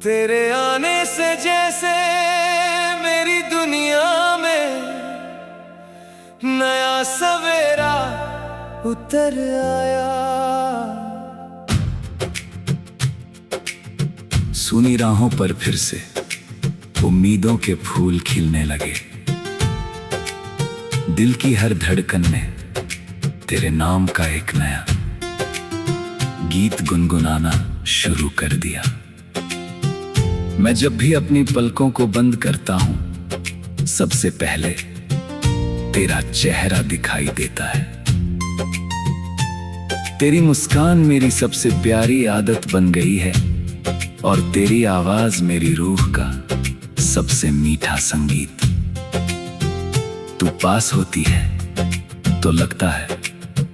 तेरे आने से जैसे मेरी दुनिया में नया सवेरा उतर आया। सुनी राहों पर फिर से उम्मीदों के फूल खिलने लगे। दिल की हर धड़कन ने तेरे नाम का एक नया गीत गुनगुनाना शुरू कर दिया। मैं जब भी अपनी पलकों को बंद करता हूं, सबसे पहले तेरा चेहरा दिखाई देता है। तेरी मुस्कान मेरी सबसे प्यारी आदत बन गई है और तेरी आवाज मेरी रूह का सबसे मीठा संगीत। तू पास होती है तो लगता है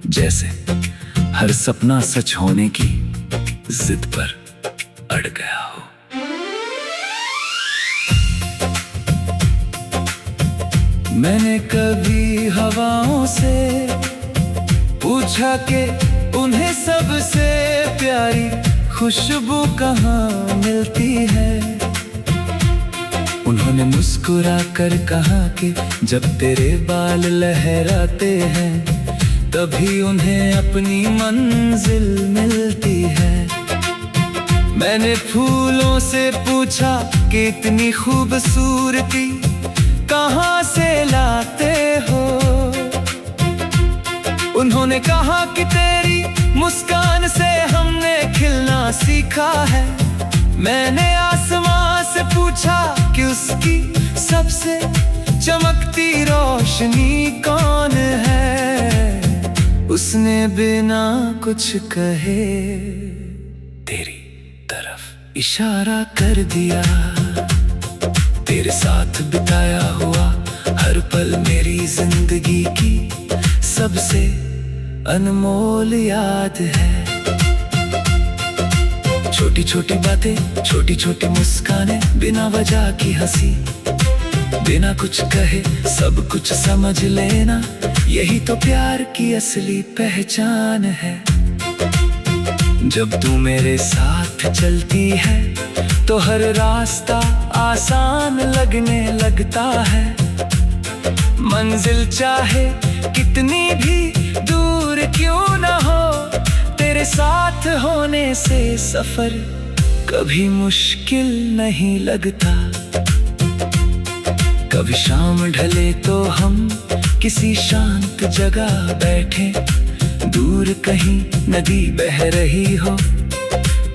जैसे हर सपना सच होने की जिद पर अड़ गया हो। मैंने कभी हवाओं से पूछा कि उन्हें सबसे प्यारी खुशबू कहाँ मिलती है। उन्होंने मुस्कुरा कर कहा कि जब तेरे बाल लहराते हैं तभी उन्हें अपनी मंजिल मिलती है। मैंने फूलों से पूछा कि इतनी खूबसूरती कहाँ से लाते हो। उन्होंने कहा कि तेरी मुस्कान से हमने खिलना सीखा है। मैंने आसमां से पूछा कि उसकी सबसे चमकती रोशनी कौन है। उसने बिना कुछ कहे तेरी तरफ इशारा कर दिया। तेरे साथ बिताया हुआ हर पल मेरी जिंदगी की सबसे अनमोल याद है। छोटी छोटी बातें, छोटी छोटी मुस्कानें, बिना वजह की हंसी, बिना कुछ कहे सब कुछ समझ लेना, यही तो प्यार की असली पहचान है। जब तू मेरे साथ चलती है तो हर रास्ता आसान लगने लगता है। मंजिल चाहे कितनी भी दूर क्यों ना हो, तेरे साथ होने से सफर कभी मुश्किल नहीं लगता। कभी शाम ढले तो हम किसी शांत जगह बैठे, दूर कहीं नदी बह रही हो,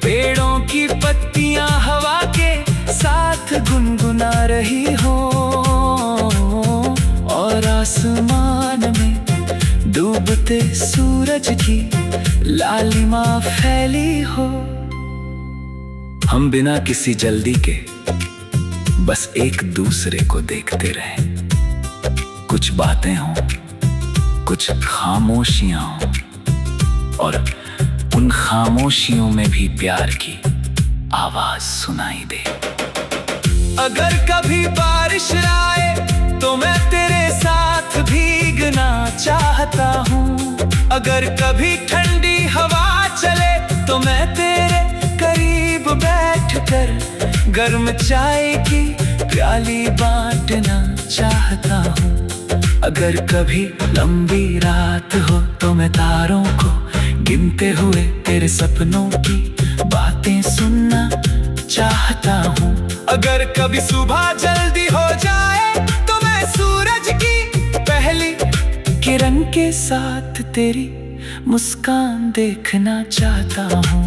पेड़ों की पत्तियां हवा के साथ गुनगुना रही हो और आसमान में डूबते सूरज की लालिमा फैली हो। हम बिना किसी जल्दी के बस एक दूसरे को देखते रहे। कुछ बातें हों, कुछ खामोशियां हों और उन खामोशियों में भी प्यार की आवाज सुनाई दे। अगर कभी बारिश आए तो मैं तेरे साथ भीगना चाहता हूँ। अगर कभी ठंडी हवा चले तो मैं तेरे करीब बैठकर गर्म चाय की प्याली बांटना चाहता हूँ। अगर कभी लंबी रात हो तो मैं तारों को गिनते हुए तेरे सपनों की बातें सुनना चाहता हूँ। अगर कभी सुबह जल्दी हो जाए तो मैं सूरज की पहली किरण के साथ तेरी मुस्कान देखना चाहता हूँ।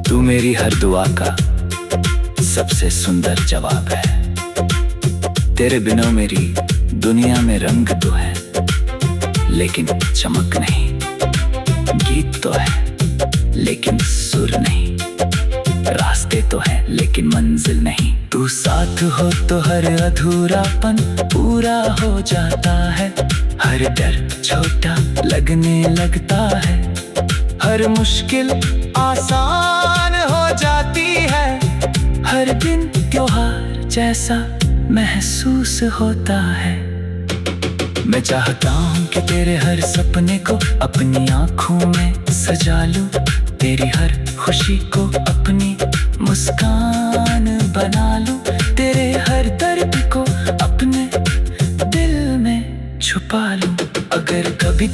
तू मेरी हर दुआ का सबसे सुंदर जवाब है। तेरे बिना मेरी दुनिया में रंग तो है लेकिन चमक नहीं, गीत तो है लेकिन सुर नहीं, रास्ते तो है लेकिन मंजिल नहीं। तू साथ हो तो हर अधूरापन पूरा हो जाता है। हर डर छोटा लगने लगता है, हर मुश्किल आसान हो जाती है। हर दिन त्योहार जैसा महसूस होता है। मैं चाहता हूँ कि तेरे हर सपने को अपनी आँखों में सजा लूं, तेरी हर खुशी को अपनी मुस्कान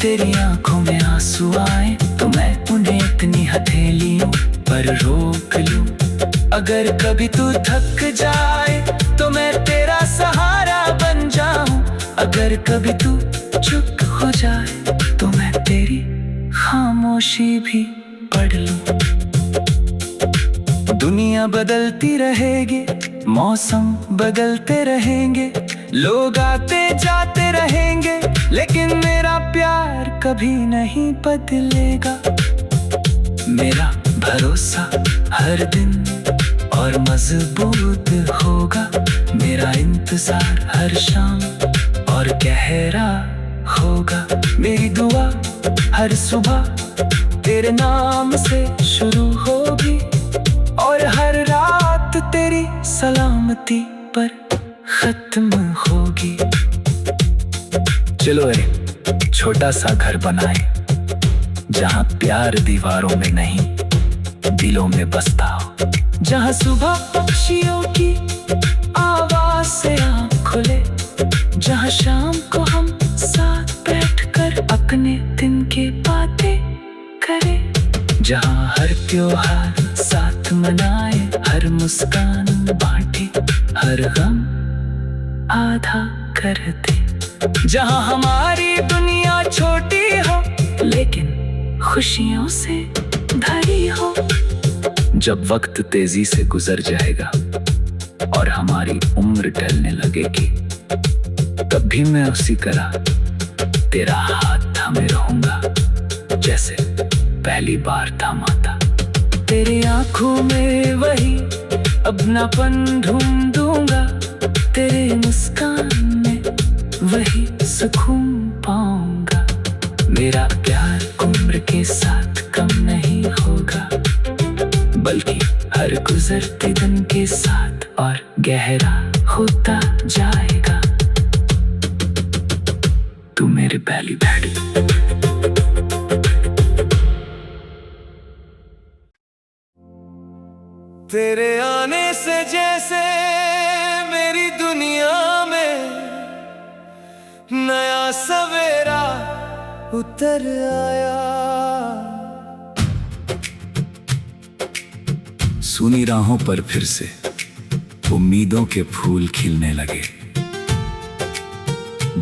तेरी आंखों में आंसू आए तो मैं उन्हें इतनी हथेलियों पर रोक लूं। अगर कभी तू थक जाए तो मैं तेरा सहारा बन जाऊं। अगर कभी तू चुप हो जाए तो मैं तेरी खामोशी भी पढ़ लूं। दुनिया बदलती रहेगी, मौसम बदलते रहेंगे, लोग आते जाते रहेंगे, लेकिन मेरा प्यार कभी नहीं बदलेगा। मेरा भरोसा हर दिन और मजबूत होगा, मेरा इंतजार हर शाम और गहरा होगा। मेरी दुआ हर सुबह तेरे नाम से शुरू होगी और हर रात तेरी सलामती पर खत्म होगी। चलो एक छोटा सा घर बनाए जहां प्यार दीवारों में नहीं दिलों में बसता हो। जहां सुबह पक्षियों की आवाज से आँख खुले, जहां शाम को हम साथ बैठकर अपने दिन की बातें करें। जहां हर त्योहार साथ मनाए, हर मुस्कान बांटे, हर गम आधा कर दे। जहां हमारी दुनिया छोटी हो लेकिन खुशियों से भरी हो। जब वक्त तेजी से गुजर जाएगा और हमारी उम्र ढलने लगेगी, तब भी मैं उसी तरह तेरा हाथ थामे रहूंगा जैसे पहली बार थामा था। तेरी आंखों में वही अपनापन ढूंढूंगा, तेरे मुस्कान में वही सुकून पाऊंगा। मेरा प्यार उम्र के साथ कम नहीं होगा, बल्कि हर गुजरते दिन के साथ और गहरा होता जाएगा। तू मेरी पहली भेंट। तेरे आने से जैसे मेरी दुनिया में नया सवेरा उतर आया। सुनी राहों पर फिर से उम्मीदों के फूल खिलने लगे।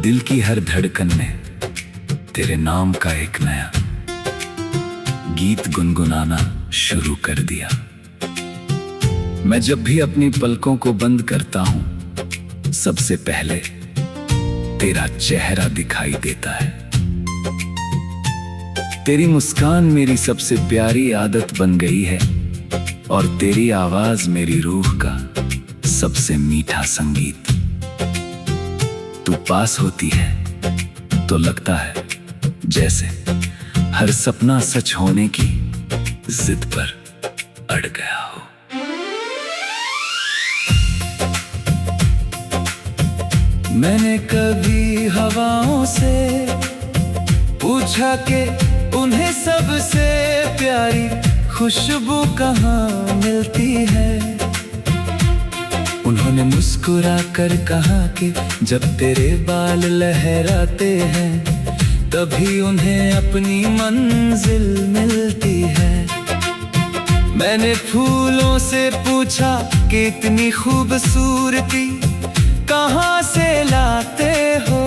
दिल की हर धड़कन ने तेरे नाम का एक नया गीत गुनगुनाना शुरू कर दिया। मैं जब भी अपनी पलकों को बंद करता हूं, सबसे पहले तेरा चेहरा दिखाई देता है। तेरी मुस्कान मेरी सबसे प्यारी आदत बन गई है और तेरी आवाज मेरी रूह का सबसे मीठा संगीत। तू पास होती है तो लगता है जैसे हर सपना सच होने की जिद पर अड़ गया हो। मैंने कभी हवाओं से पूछा कि उन्हें सबसे प्यारी खुशबू कहाँ मिलती है। उन्होंने मुस्कुरा कर कहा कि जब तेरे बाल लहराते हैं तभी उन्हें अपनी मंजिल मिलती है। मैंने फूलों से पूछा कि इतनी खूबसूरती कहाँ से लाते हो।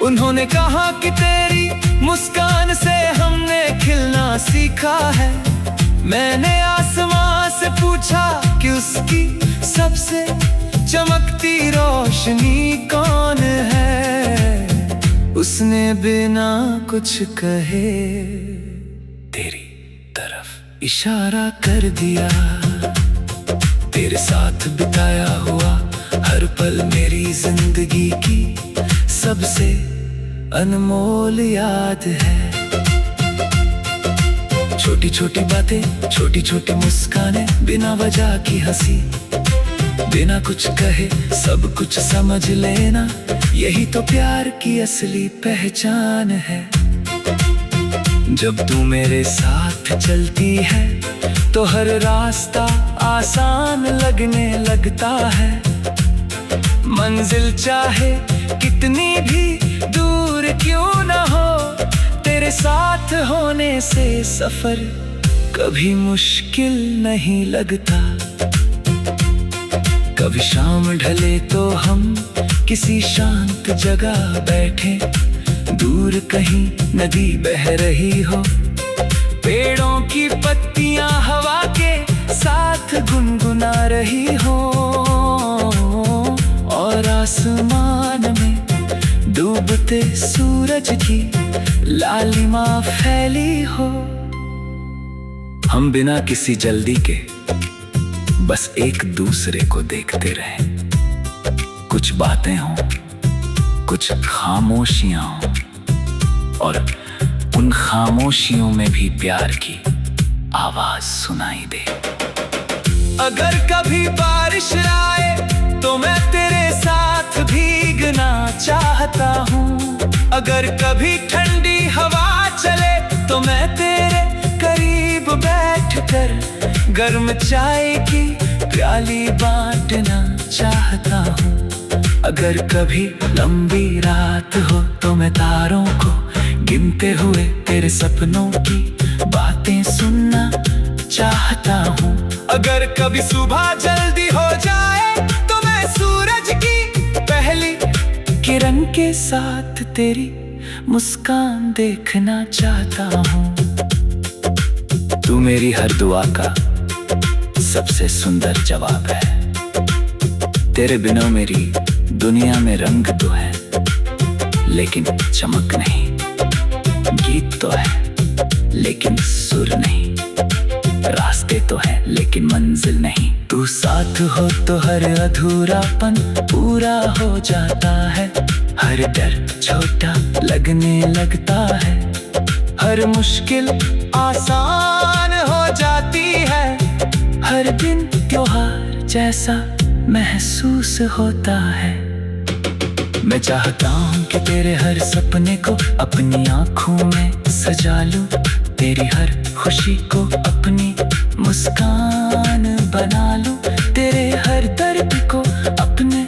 उन्होंने कहा कि तेरी मुस्कान से हमने खिलना सीखा है। मैंने आसमां से पूछा कि उसकी सबसे चमकती रोशनी कौन है। उसने बिना कुछ कहे तेरी तरफ इशारा कर दिया। तेरे साथ बिताया हुआ हर पल मेरी जिंदगी की सबसे अनमोल याद है। छोटी छोटी बातें, छोटी छोटी मुस्कानें, बिना वजह की हंसी, बिना कुछ कहे सब कुछ समझ लेना, यही तो प्यार की असली पहचान है। जब तू मेरे साथ चलती है तो हर रास्ता आसान लगने लगता है। मंजिल चाहे कितनी भी दूर क्यों न हो, तेरे साथ होने से सफर कभी मुश्किल नहीं लगता। कभी शाम ढले तो हम किसी शांत जगह बैठे, दूर कहीं नदी बह रही हो, पेड़ों की पत्तियां हवा के साथ गुनगुना रही हो, और आसमान में डूबते सूरज की लालिमा फैली हो। हम बिना किसी जल्दी के बस एक दूसरे को देखते रहे। कुछ बातें हों, कुछ खामोशियां हों, और उन खामोशियों में भी प्यार की आवाज सुनाई दे। अगर कभी बारिश आए तो मैं तेरे साथ भीगना चाहता हूँ। अगर कभी ठंडी हवा चले तो मैं तेरे करीब बैठकर गर्म चाय की प्याली बांटना चाहता हूँ। अगर कभी लंबी रात हो तो मैं तारों को गिनते हुए तेरे सपनों की बातें सुनना चाहता हूँ। अगर कभी सुबह जल्दी हो जाए तो मैं सूरज की पहली किरण के साथ तेरी मुस्कान देखना चाहता हूँ। तू मेरी हर दुआ का सबसे सुंदर जवाब है। तेरे बिना मेरी दुनिया में रंग तो है लेकिन चमक नहीं, गीत तो है लेकिन सुर नहीं, रास्ते तो है लेकिन मंजिल नहीं। तू साथ हो तो हर अधूरापन पूरा हो जाता है, हर डर छोटा लगने लगता है, हर मुश्किल आसान हो जाती है, हर दिन त्योहार जैसा महसूस होता है। मैं चाहता हूँ कि तेरे हर सपने को अपनी आँखों में सजा लूं, तेरी हर खुशी को अपनी मुस्कान बना लूं, तेरे हर दर्द को अपने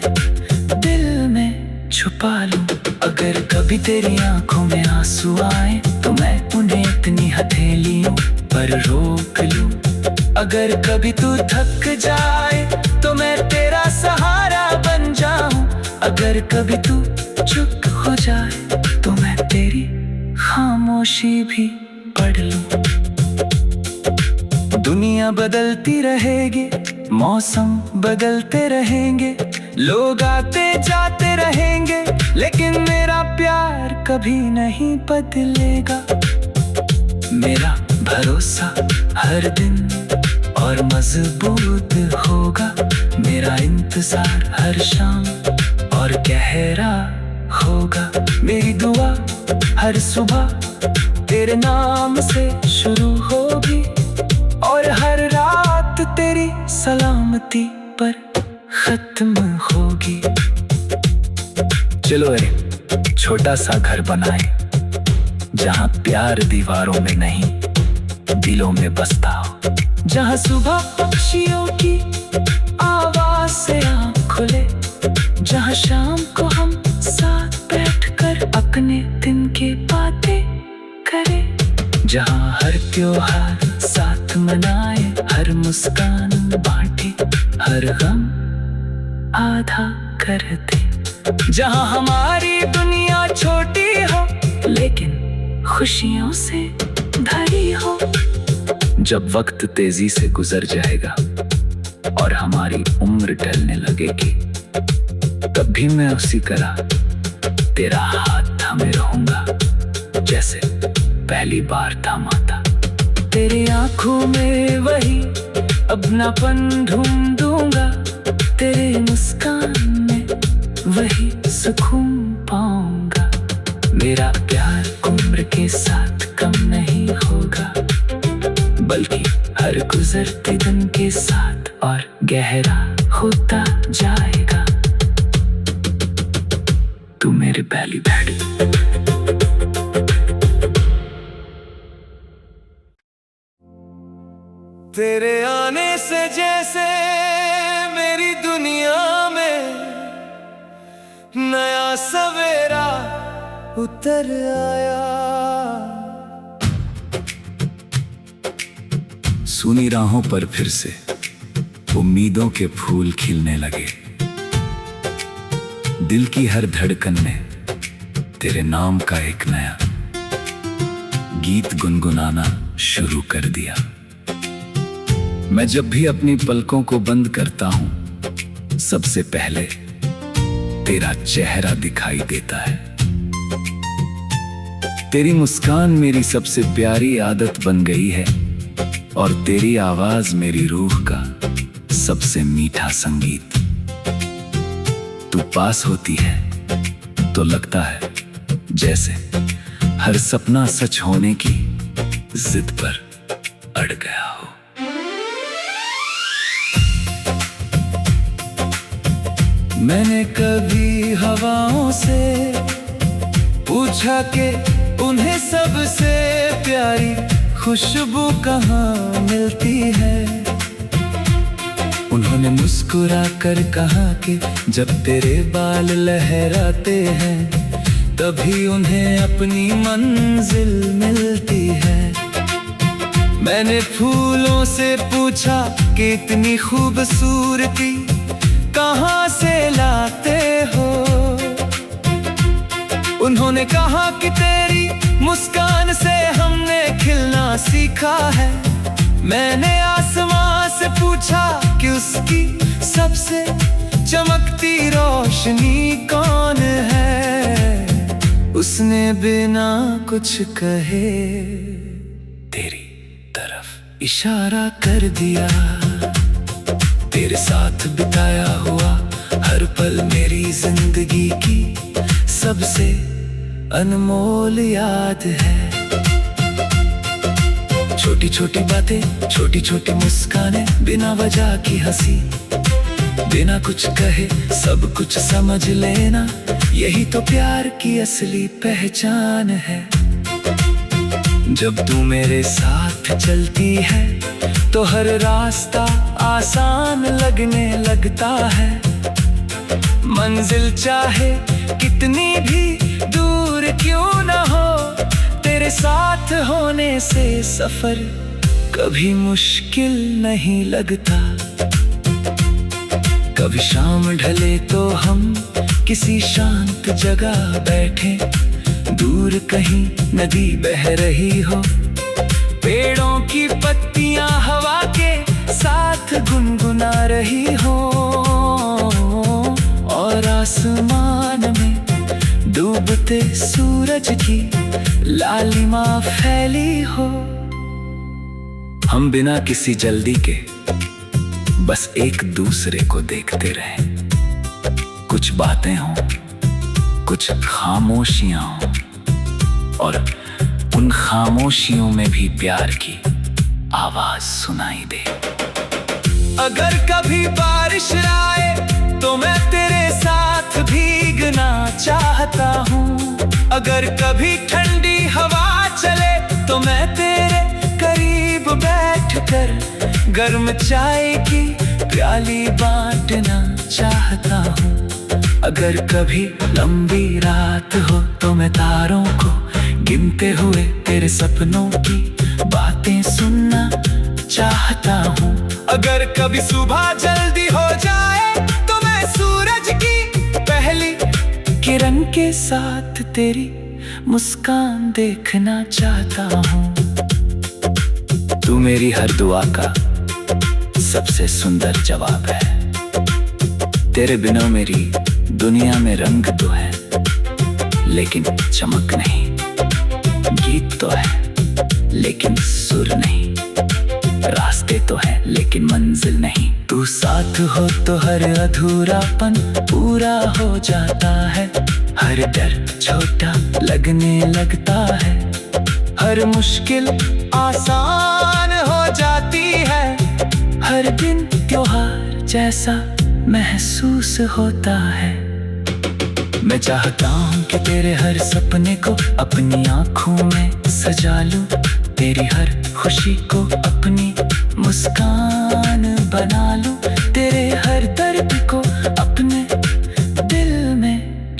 दिल में छुपा लूं। अगर कभी तेरी आँखों में आंसू आए तो मैं उन्हें इतनी हथेलियों पर रोक लूं। अगर कभी तू थक जाए तो मैं तेरा सहारा बन जाऊं। अगर कभी तू चुप हो जाए तो मैं तेरी खामोशी भी पढ़ लूं। दुनिया बदलती रहेगी, मौसम बदलते रहेंगे, लोग आते जाते रहेंगे, लेकिन मेरा प्यार कभी नहीं बदलेगा। मेरा भरोसा हर दिन और मजबूत होगा, मेरा इंतजार हर शाम और गहरा होगा, मेरी दुआ हर सुबह तेरे नाम से शुरू होगी, और हर रात तेरी सलामती पर खत्म होगी। चलो एक छोटा सा घर बनाए जहाँ प्यार दीवारों में नहीं दिलों में बसता हो, जहाँ सुबह पक्षियों की आवाज से आँख खुले, जहाँ शाम को हम साथ बैठकर अपने दिन की बातें करें, जहाँ हर त्योहार साथ मनाए, हर मुस्कान बांटे, हर गम आधा कर दे, जहाँ हमारी दुनिया छोटी हो लेकिन खुशियों से भरी हो। जब वक्त तेजी से गुजर जाएगा और हमारी उम्र ढलने लगेगी, तब भी मैं उसी तरह तेरा हाथ थामे रहूंगा जैसे पहली बार थामा था। तेरी आंखों में वही अपनापन ढूंढ दूंगा, तेरे मुस्कान में वही सुकून पाऊंगा। मेरा प्यार उम्र के साथ कम नहीं होगा, बल्कि हर गुजरते दिन के साथ और गहरा होता जाएगा। तू मेरी पहली भेड़। तेरे आने से जैसे मेरी दुनिया में नया सवेरा उतर आया। सूनी राहों पर फिर से उम्मीदों के फूल खिलने लगे। दिल की हर धड़कन ने तेरे नाम का एक नया गीत गुनगुनाना शुरू कर दिया। मैं जब भी अपनी पलकों को बंद करता हूं, सबसे पहले तेरा चेहरा दिखाई देता है। तेरी मुस्कान मेरी सबसे प्यारी आदत बन गई है और तेरी आवाज मेरी रूह का सबसे मीठा संगीत। तू पास होती है तो लगता है जैसे हर सपना सच होने की जिद पर अड़ गया हो। मैंने कभी हवाओं से पूछा कि उन्हें सबसे प्यारी खुशबू कहाँ मिलती है। उन्होंने मुस्कुरा कर कहा कि जब तेरे बाल लहराते हैं तभी उन्हें अपनी मंजिल मिलती है। मैंने फूलों से पूछा कि इतनी खूबसूरती कहाँ से लाते हो। उन्होंने कहा कि तेरी मुस्कान से हमने खिलना सीखा है। मैंने आसमां से पूछा कि उसकी सबसे चमकती रोशनी कौन है। उसने बिना कुछ कहे तेरी तरफ इशारा कर दिया। तेरे साथ बिताया हुआ हर पल मेरी जिंदगी की सबसे अनमोल याद है। छोटी छोटी बातें, छोटी छोटी मुस्कानें, बिना वजह की हंसी, बिना कुछ कहे सब कुछ समझ लेना, यही तो प्यार की असली पहचान है। जब तू मेरे साथ चलती है तो हर रास्ता आसान लगने लगता है। मंजिल चाहे कितनी भी दूर क्यों ना हो, तेरे साथ होने से सफर कभी मुश्किल नहीं लगता। कभी शाम ढले तो हम किसी शांत जगह बैठे, दूर कहीं नदी बह रही हो, पेड़ों की पत्तियां हवा के साथ गुनगुना रही हो और आसमान में डूबते सूरज की लालिमा फैली हो। हम बिना किसी जल्दी के बस एक दूसरे को देखते रहें। कुछ बातें हों, कुछ खामोशियां हों और उन खामोशियों में भी प्यार की आवाज सुनाई दे। अगर कभी बारिश आए तो मैं तेरे साथ भीगना चाहता हूँ। अगर कभी ठंडी हवा चले तो मैं तेरे करीब बैठकर गर्म चाय की प्याली बांटना चाहता हूँ। अगर कभी लंबी रात हो तो मैं तारों को गिनते हुए तेरे सपनों की बातें सुनना चाहता हूँ। अगर कभी सुबह जल्दी हो जाए तो मैं सूरज की पहली किरण के साथ तेरी मुस्कान देखना चाहता हूँ। तू मेरी हर दुआ का सबसे सुंदर जवाब है। तेरे बिना मेरी दुनिया में रंग तो है लेकिन चमक नहीं, गीत तो है लेकिन सुर नहीं, रास्ते तो है लेकिन मंजिल नहीं। तू साथ हो तो हर अधूरापन पूरा हो जाता है, हर डर छोटा लगने लगता है, हर मुश्किल आसान हो जाती है, हर दिन त्योहार जैसा महसूस होता है। मैं चाहता हूँ कि तेरे हर सपने को अपनी आँखों में सजा लूं, तेरी हर खुशी को अपनी मुस्कान बना लूं, तेरे हर दर्द को अपने दिल में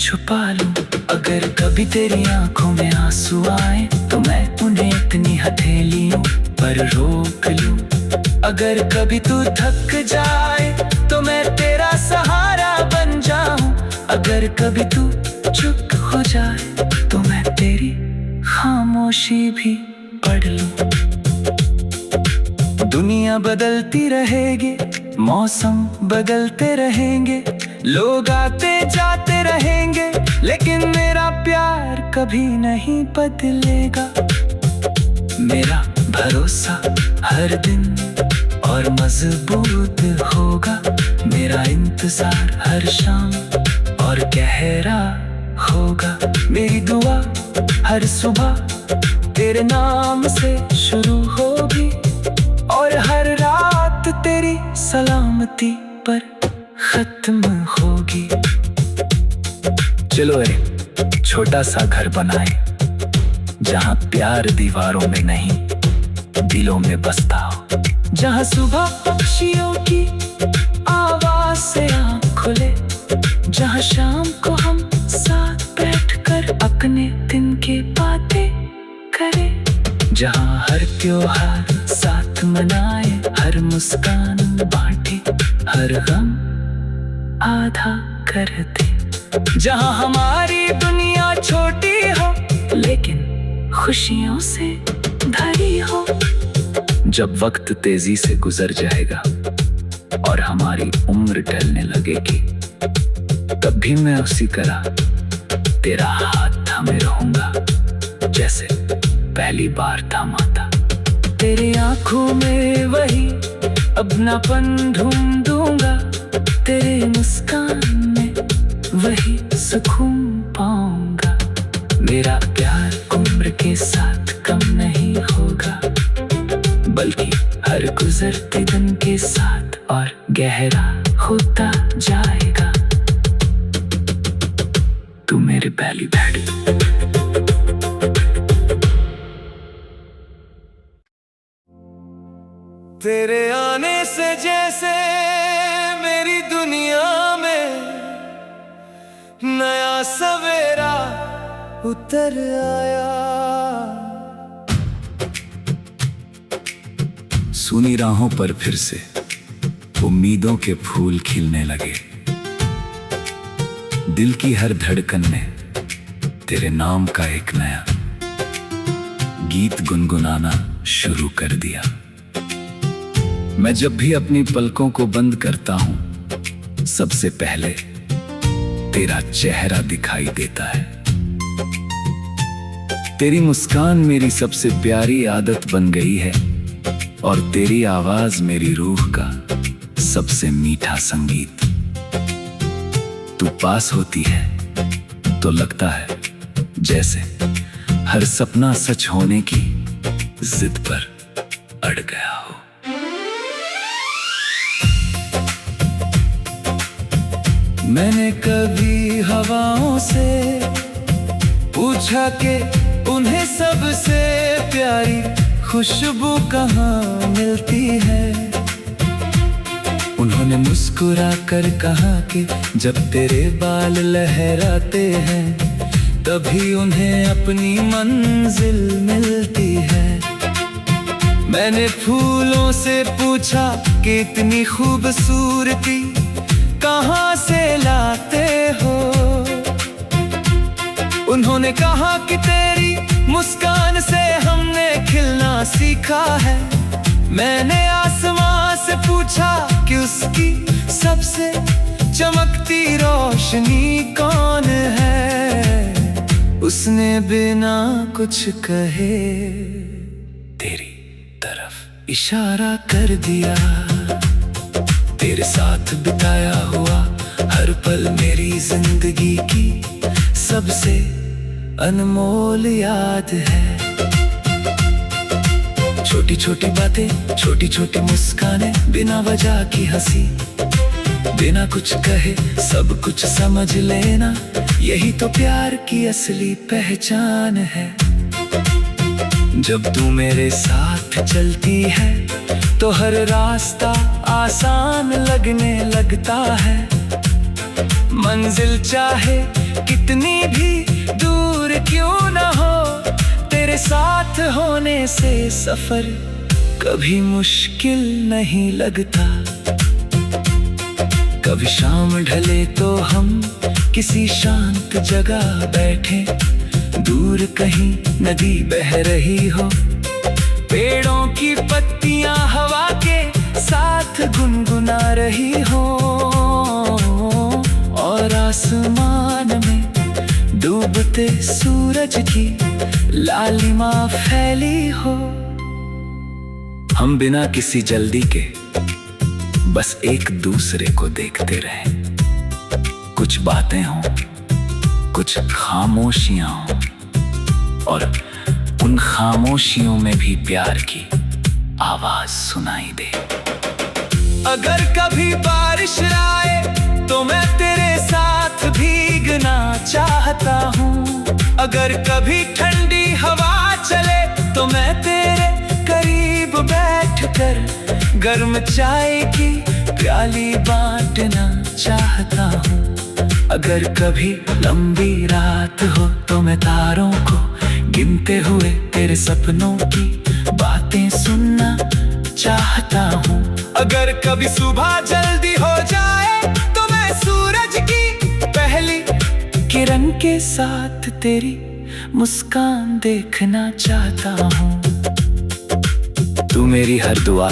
तेरी आंखों में आंसू आए तो मैं उन्हें इतनी हथेलियों पर रोक लूं। अगर कभी तू थक जाए तो मैं तेरा सहारा बन जाऊं। अगर कभी तू चुप हो जाए तो मैं तेरी खामोशी भी पढ़ लूं। दुनिया बदलती रहेगी, मौसम बदलते रहेंगे, लोग आते जाते रहेंगे, लेकिन मेरा प्यार कभी नहीं बदलेगा। मेरा भरोसा हर दिन और मजबूत होगा। मेरा इंतजार हर शाम और गहरा होगा। मेरी दुआ हर सुबह तेरे नाम से शुरू होगी और हर रात तेरी सलामती पर खत्म होगी। चलो एक छोटा सा घर बनाए जहां प्यार दीवारों में नहीं दिलों में बसता हो। जहां सुबह पक्षियों की आवाज से आँख खुले, जहां शाम को हम साथ बैठकर अपने दिन की बातें करें, जहां हर त्योहार साथ मनाए, हर मुस्कान बांटे, हर गम आधा कर दे। जहां हमारी दुनिया छोटी हो लेकिन खुशियों से भरी हो। जब वक्त तेजी से गुजर जाएगा और हमारी उम्र ढलने लगेगी, तब भी मैं उसी तरह तेरा हाथ थामे रहूंगा जैसे पहली बार थामा था। तेरी आंखों में वही अपनापन ढूंढ दूंगा, तेरे मुस्कान में वही सुकून पाऊंगा। मेरा प्यार उम्र के साथ कम नहीं होगा, बल्कि हर गुजरते दिन के साथ और गहरा होता जाएगा। तू मेरी पहली भेंट। तेरे आने से जैसे मेरी दुनिया में नया सवेरा उतर आया। सुनी राहों पर फिर से उम्मीदों के फूल खिलने लगे। दिल की हर धड़कन ने तेरे नाम का एक नया गीत गुनगुनाना शुरू कर दिया। मैं जब भी अपनी पलकों को बंद करता हूं, सबसे पहले तेरा चेहरा दिखाई देता है। तेरी मुस्कान मेरी सबसे प्यारी आदत बन गई है और तेरी आवाज मेरी रूह का सबसे मीठा संगीत। तू पास होती है तो लगता है जैसे हर सपना सच होने की जिद पर अड़ गया हो। मैंने कभी हवाओं से पूछा कि उन्हें सबसे प्यारी खुशबू कहाँ मिलती है। उन्होंने मुस्कुरा कर कहा कि जब तेरे बाल लहराते हैं तभी उन्हें अपनी मंजिल मिलती है। मैंने फूलों से पूछा कि इतनी खूबसूरती कहाँ से लाते हो। उन्होंने कहा कि तेरी मुस्कान से हमने खिलना सीखा है। मैंने आसमां से पूछा कि उसकी सबसे चमकती रोशनी कौन है। उसने बिना कुछ कहे तेरी तरफ इशारा कर दिया। तेरे साथ बिताया हुआ हर पल मेरी जिंदगी की सबसे अनमोल याद है। छोटी छोटी बातें, छोटी छोटी मुस्कानें, बिना वजह की हंसी, बिना कुछ कहे सब कुछ समझ लेना, यही तो प्यार की असली पहचान है। जब तू मेरे साथ चलती है तो हर रास्ता आसान लगने लगता है। मंजिल चाहे कितनी भी दूर क्यों न हो, तेरे साथ होने से सफर कभी मुश्किल नहीं लगता। कभी शाम ढले तो हम किसी शांत जगह बैठे, दूर कहीं नदी बह रही हो, पेड़ों की पत्तियां हवा के साथ गुनगुना रही हो, और आसमान में डूबते सूरज की लालिमा फैली हो। हम बिना किसी जल्दी के बस एक दूसरे को देखते रहे, कुछ बातें हों, कुछ खामोशियां हों, और उन खामोशियों में भी प्यार की आवाज सुनाई दे। अगर कभी बारिश आए तो मैं तेरे साथ भीगना चाहता हूँ, अगर कभी ठंडी हवा चले तो मैं तेरे करीब बैठकर गर्म चाय की प्याली बांटना चाहता हूँ। अगर कभी लंबी रात हो तो मैं तारों को गिनते हुए तेरे सपनों की बातें सुनना चाहता हूँ। अगर कभी सुबह जल्दी हो जाए तो मैं सूरज की पहली किरण के साथ तेरी मुस्कान देखना चाहता हूँ। तू मेरी हर दुआ